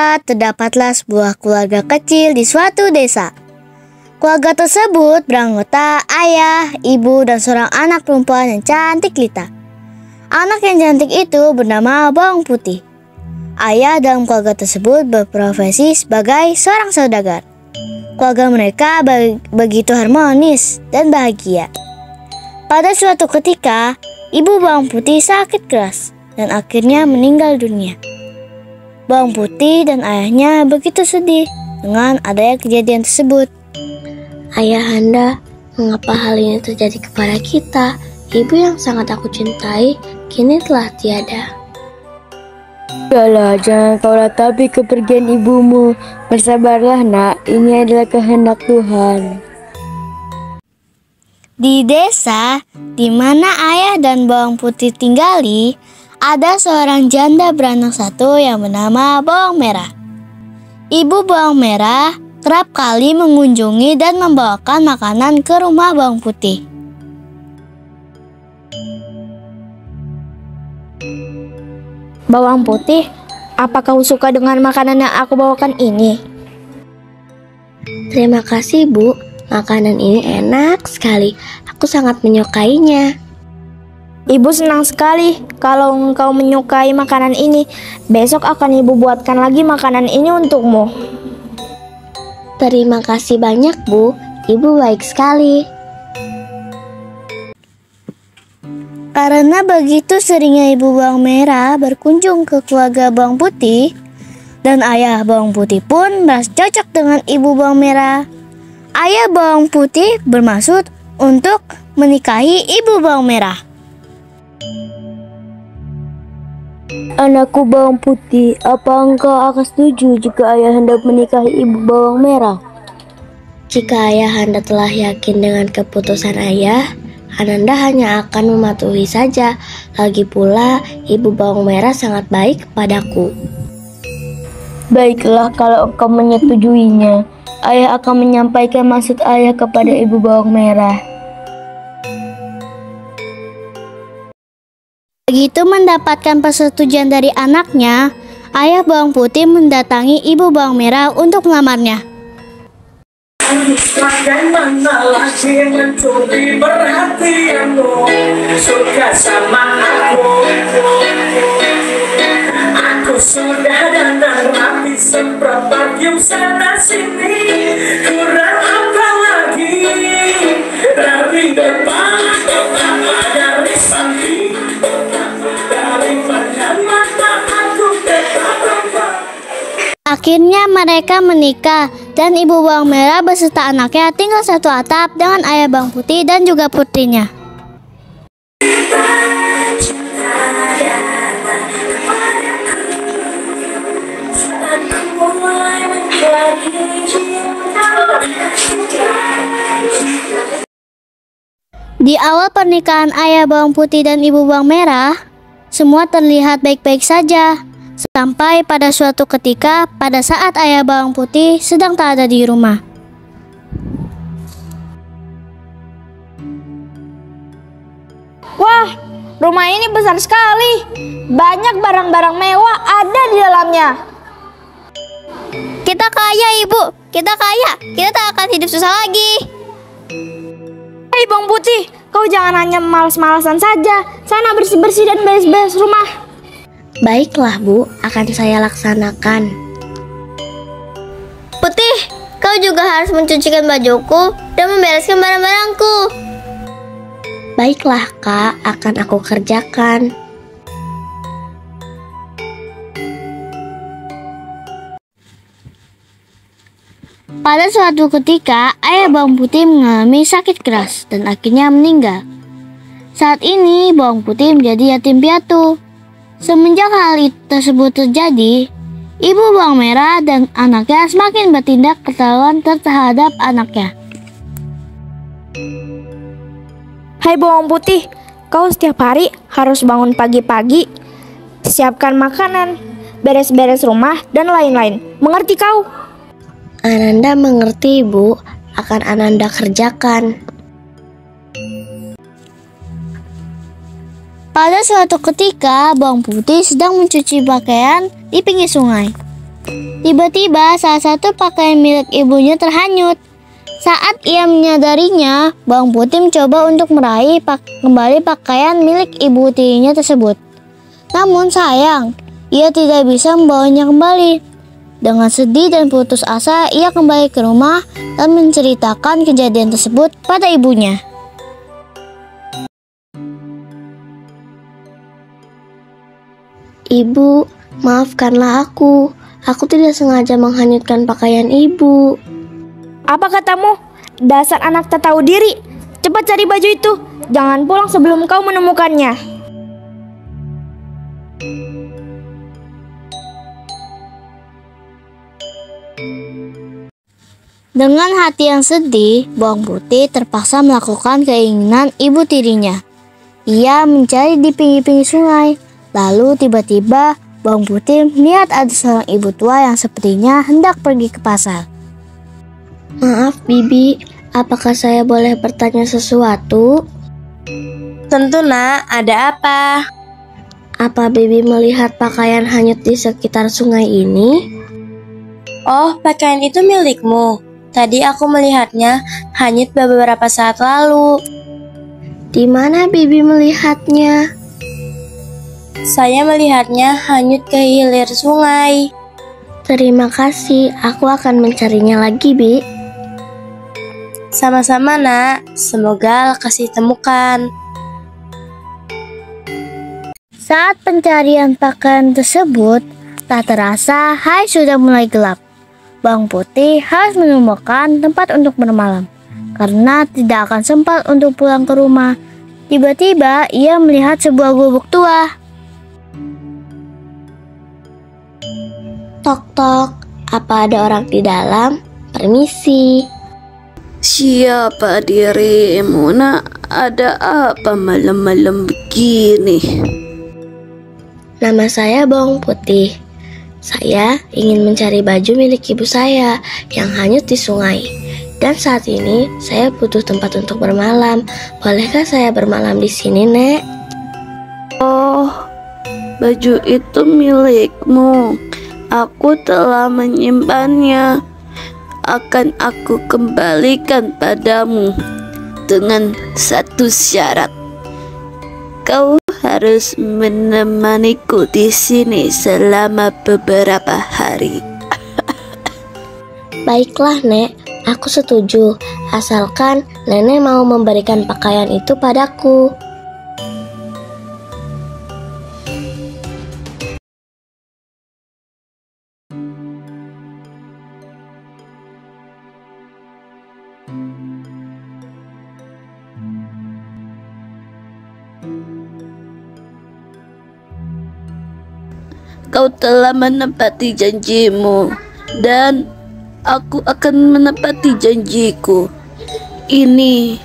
kala terdapatlah sebuah keluarga kecil di suatu desa. Keluarga tersebut beranggota ayah, ibu, dan seorang anak perempuan yang cantik jelita. Anak yang cantik itu bernama Bawang Putih. Ayah dalam keluarga tersebut berprofesi sebagai seorang saudagar. Keluarga mereka begitu harmonis dan bahagia. Pada suatu ketika, ibu Bawang Putih sakit keras dan akhirnya meninggal dunia. Bawang Putih dan ayahnya begitu sedih dengan adanya kejadian tersebut. Ayahanda, mengapa hal ini terjadi kepada kita? Ibu yang sangat aku cintai, kini telah tiada. Sudahlah, jangan kau ratapi kepergian ibumu. Bersabarlah nak, ini adalah kehendak Tuhan. Di desa di mana ayah dan Bawang Putih tinggali, ada seorang janda beranak satu yang bernama Bawang Merah. Ibu Bawang Merah kerap kali mengunjungi dan membawakan makanan ke rumah Bawang Putih. Bawang Putih, apa kau suka dengan makanan yang aku bawakan ini? Terima kasih, Bu. Makanan ini enak sekali. Aku sangat menyukainya. Ibu senang sekali kalau engkau menyukai makanan ini. Besok akan ibu buatkan lagi makanan ini untukmu. Terima kasih banyak, Bu. Ibu baik sekali. Karena begitu seringnya ibu Bawang Merah berkunjung ke keluarga Bawang Putih, dan ayah Bawang Putih pun merasa cocok dengan ibu Bawang Merah, ayah Bawang Putih bermaksud untuk menikahi ibu Bawang Merah. Anakku Bawang Putih, apa engkau akan setuju jika ayahanda menikahi ibu Bawang Merah? Jika ayahanda telah yakin dengan keputusan ayah, Ananda hanya akan mematuhi saja. Lagi pula, ibu Bawang Merah sangat baik kepadaku. Baiklah, kalau engkau menyetujuinya, ayah akan menyampaikan maksud ayah kepada ibu Bawang Merah. Begitu mendapatkan persetujuan dari anaknya, ayah Bawang Putih mendatangi ibu Bawang Merah untuk melamarnya. Bagaimana lagi mencuri perhatianmu? Suka sama aku sudah dandan rapi, semprot parfum sana sini. Kurang apa lagi? Dari depan dari samping, dari mana mata aku tetap tampak. Akhirnya mereka menikah dan ibu Bawang Merah beserta anaknya tinggal satu atap dengan ayah Bawang Putih dan juga putrinya. Di awal pernikahan ayah Bawang Putih dan ibu Bawang Merah, semua terlihat baik-baik saja. Sampai pada suatu ketika, pada saat ayah Bawang Putih sedang tak ada di rumah. Wah, rumah ini besar sekali. Banyak barang-barang mewah ada di dalamnya. Kita kaya, Ibu. Kita kaya. Kita tak akan hidup susah lagi. Hei Bawang Putih, kau jangan hanya malas-malasan saja. Sana bersih-bersih dan beres-beres rumah. Baiklah, Bu, akan saya laksanakan. Putih, kau juga harus mencucikan bajuku dan membereskan barang-barangku. Baiklah, Kak, akan aku kerjakan. Pada suatu ketika, ayah Bawang Putih mengalami sakit keras dan akhirnya meninggal. Saat ini, Bawang Putih menjadi yatim piatu. Semenjak hal tersebut terjadi, ibu Bawang Merah dan anaknya semakin bertindak keterlaluan terhadap anaknya. Hai Bawang Putih, kau setiap hari harus bangun pagi-pagi, siapkan makanan, beres-beres rumah, dan lain-lain. Mengerti kau? Ananda mengerti, Bu. Akan Ananda kerjakan. Pada suatu ketika, Bawang Putih sedang mencuci pakaian di pinggir sungai. Tiba-tiba salah satu pakaian milik ibunya terhanyut. Saat ia menyadarinya, bawang putih mencoba untuk meraih kembali pakaian milik ibu tirinya tersebut. Namun sayang, ia tidak bisa membawanya kembali. Dengan sedih dan putus asa, ia kembali ke rumah dan menceritakan kejadian tersebut pada ibunya. Ibu, maafkanlah aku. Aku tidak sengaja menghanyutkan pakaian ibu. Apa katamu? Dasar anak tak tahu diri. Cepat cari baju itu. Jangan pulang sebelum kau menemukannya. Dengan hati yang sedih, bawang putih terpaksa melakukan keinginan ibu tirinya. Ia mencari di pinggir-pinggir sungai. Lalu tiba-tiba bawang putih melihat ada seorang ibu tua yang sepertinya hendak pergi ke pasar. Maaf, Bibi. Apakah saya boleh bertanya sesuatu? Tentu nak, ada apa? Apa Bibi melihat pakaian hanyut di sekitar sungai ini? Oh, pakaian itu milikmu. Tadi aku melihatnya hanyut beberapa saat lalu. Di mana Bibi melihatnya? Saya melihatnya hanyut ke hilir sungai. Terima kasih, aku akan mencarinya lagi, Bi. Sama-sama nak, semoga lekas ditemukan. Saat pencarian pakaian tersebut, tak terasa hari sudah mulai gelap. Bawang putih harus menemukan tempat untuk bermalam, karena tidak akan sempat untuk pulang ke rumah. Tiba-tiba ia melihat sebuah gubuk tua. Tok-tok, apa ada orang di dalam? Permisi. Siapa dirimu, nak? Ada apa malam-malam begini? Nama saya Bawang Putih. Saya ingin mencari baju milik ibu saya yang hanyut di sungai. Dan saat ini saya butuh tempat untuk bermalam. Bolehkah saya bermalam di sini, Nek? Oh, baju itu milikmu. Aku telah menyimpannya. Akan aku kembalikan padamu dengan satu syarat. Kau harus menemaniku di sini selama beberapa hari. Baiklah, Nek. Aku setuju. Asalkan Nenek mau memberikan pakaian itu padaku. Kau telah menepati janjimu, dan aku akan menepati janjiku. Ini,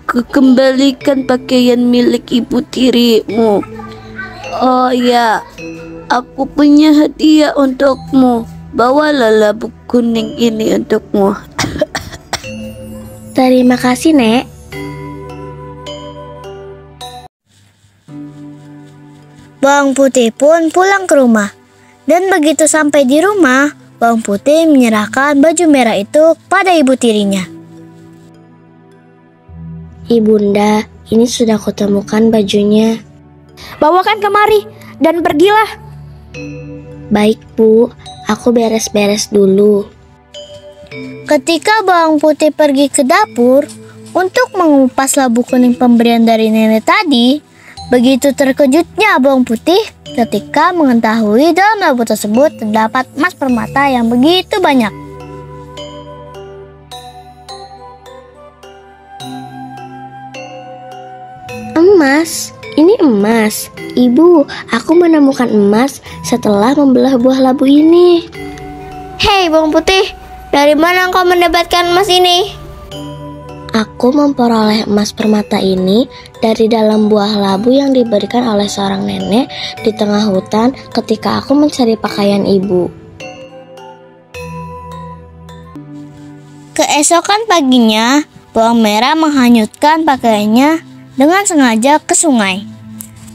kukembalikan pakaian milik ibu tirimu. Oh ya, aku punya hadiah untukmu. Bawalah labu kuning ini untukmu. Terima kasih, Nek. Bawang putih pun pulang ke rumah. Dan begitu sampai di rumah, bawang putih menyerahkan baju merah itu pada ibu tirinya. Ibunda, ini sudah kutemukan bajunya. Bawakan kemari dan pergilah. Baik, Bu. Aku beres-beres dulu. Ketika bawang putih pergi ke dapur untuk mengupas labu kuning pemberian dari nenek tadi, begitu terkejutnya bawang putih ketika mengetahui dalam labu tersebut terdapat emas permata yang begitu banyak. Emas? Ini emas. Ibu, aku menemukan emas setelah membelah buah labu ini. Hei bawang putih, dari mana engkau mendapatkan emas ini? Aku memperoleh emas permata ini dari dalam buah labu yang diberikan oleh seorang nenek di tengah hutan ketika aku mencari pakaian ibu. Keesokan paginya, bawang merah menghanyutkan pakaiannya dengan sengaja ke sungai.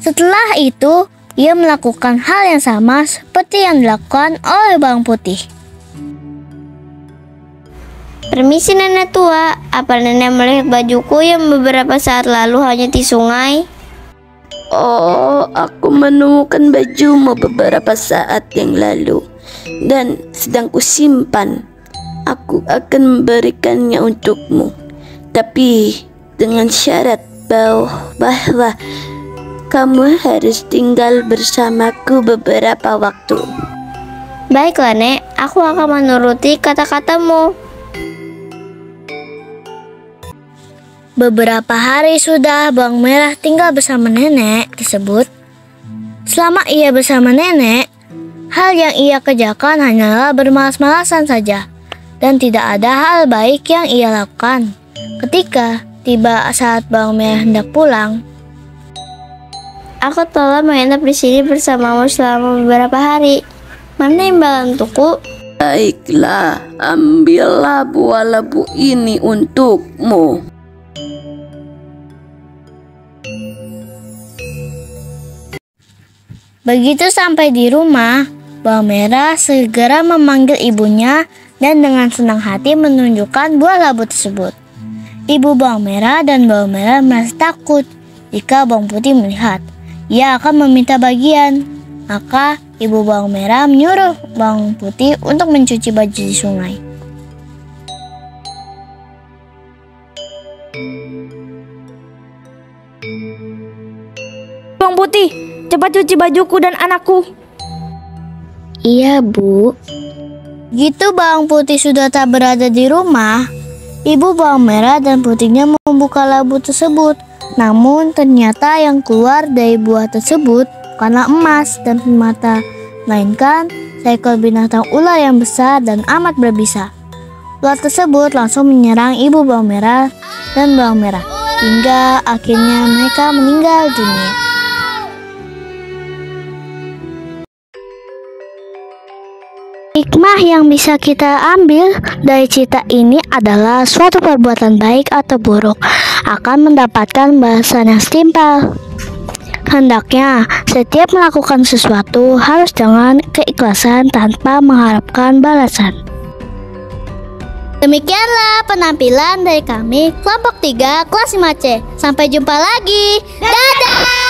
Setelah itu, ia melakukan hal yang sama seperti yang dilakukan oleh bawang putih. Permisi nenek tua, apa nenek melihat bajuku yang beberapa saat lalu hanyut di sungai? Oh, aku menemukan bajumu beberapa saat yang lalu dan sedang kusimpan. Aku akan memberikannya untukmu, tapi dengan syarat bahwa kamu harus tinggal bersamaku beberapa waktu. Baiklah Nek, aku akan menuruti kata-katamu. Beberapa hari sudah bawang merah tinggal bersama nenek tersebut. Selama ia bersama nenek, hal yang ia kerjakan hanyalah bermalas-malasan saja, dan tidak ada hal baik yang ia lakukan. Ketika tiba saat bawang merah hendak pulang, Aku telah menginap di sini bersamamu selama beberapa hari. Mana imbalan untukku? Baiklah, ambillah buah labu ini untukmu. begitu sampai di rumah, bawang merah segera memanggil ibunya dan dengan senang hati menunjukkan buah labu tersebut. Ibu bawang merah dan bawang merah merasa takut jika bawang putih melihat. Ia akan meminta bagian. Maka ibu bawang merah menyuruh bawang putih untuk mencuci baju di sungai. Bawang putih, cepat cuci bajuku dan anakku. Iya Bu. Gitu bawang putih sudah tak berada di rumah, ibu bawang merah dan putihnya membuka labu tersebut. Namun ternyata yang keluar dari buah tersebut bukanlah emas dan permata, melainkan seekor binatang ular yang besar dan amat berbisa. Ular tersebut langsung menyerang ibu bawang merah dan bawang merah, hingga akhirnya mereka meninggal dunia. Hikmah yang bisa kita ambil dari cerita ini adalah suatu perbuatan baik atau buruk akan mendapatkan balasan yang setimpal. Hendaknya setiap melakukan sesuatu harus dengan keikhlasan tanpa mengharapkan balasan. Demikianlah penampilan dari kami kelompok 3 kelas 5C. Sampai jumpa lagi. Dadah!